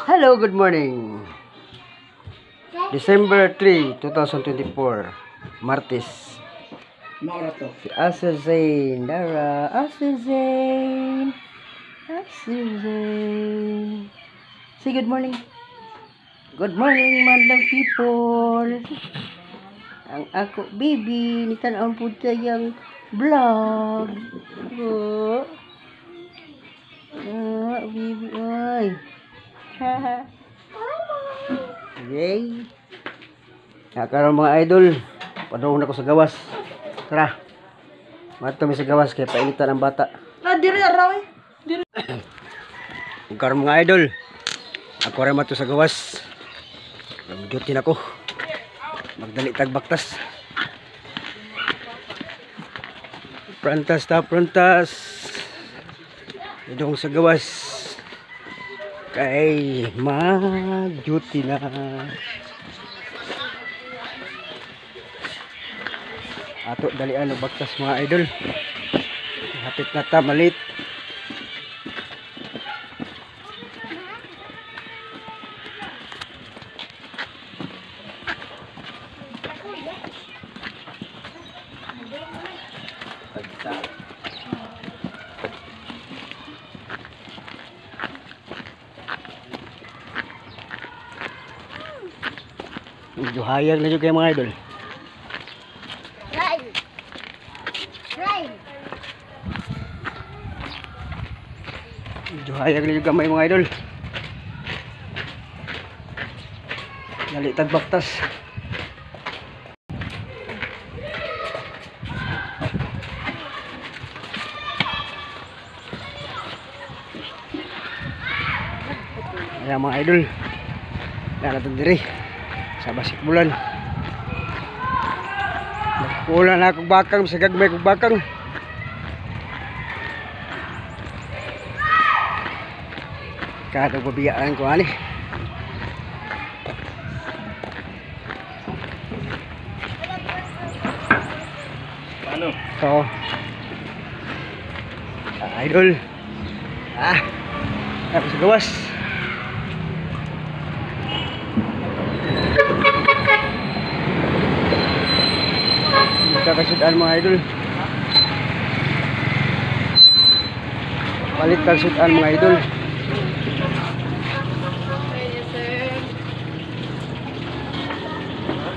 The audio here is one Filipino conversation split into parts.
Hello, good morning. December 3, 2024, Martes. Si Asa Zain, Dara, Asa Zain, Asa Zain. Say good morning. Good morning, madlang people. Ang ako, baby, ni tanawon po tayong vlog. Oh. Baby, oy. Haha. Yay. Karon mga idol, padung na ko sa gawas. Tara. Mato mi sa gawas kay painitan ang bata. Diri araw eh. Diri. Karon mga idol, ako rin mato sa gawas. Mag-duty na ko. Magdali tagbaktas. Prantas ta prantas. Idong sa gawas. Kay mag-duty na. Ato dalian og baktas mga idol. Hapit na ta malit. Medyo hayag na yung kayo mga idol. Medyo hayag na yung gamay mga idol. Nalitag baktas. Ayan mga idol. Nalatag diri sa basik bulan. Nagpula na akong bakang sa gagmay kong bakang. Kada babiyaan ko ani. Ano? So, idol. Tapos sa gawas. Kakasudan mga idol. Palit kakasudan mga idol.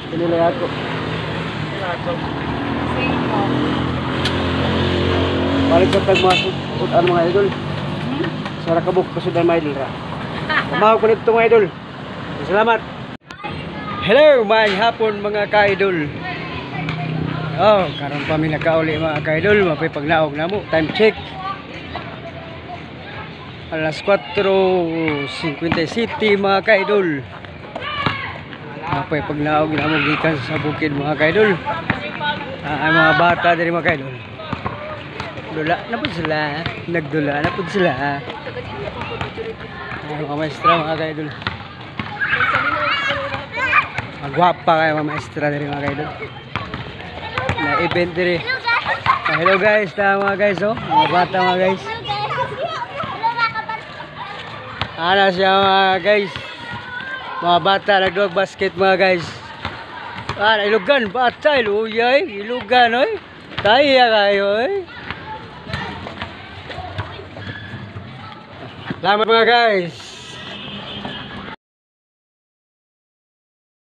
Pinilay ako. Palit kakasudan mga idol. Sarap kabuk kasudan mga idol. Kamahal ko nito mga idol. Salamat. Hello mga hapon mga ka-idol. Oh, karon pa mi nakauli mga ka-idol, mapay pagnaog namo. Time check. Alas 4:57 mga ka-idol. Mapay pagnaog namo gikan sa bukid mga ka-idol. Ang mga bata diri mga ka-idol. Dula na pud sila, nagdula na pud sila. Mga maestra mga ka-idol. Magwapa kayo mga maestra diri mga ka-idol. Na event diri. Hello guys, mga guys oh. Mga bata mga guys. Ana siya mga guys. Mga bata nagduwag basket mga guys. Ilugan bata iluyay, ilugan oy. Taya kayo oy. Salamat mga guys.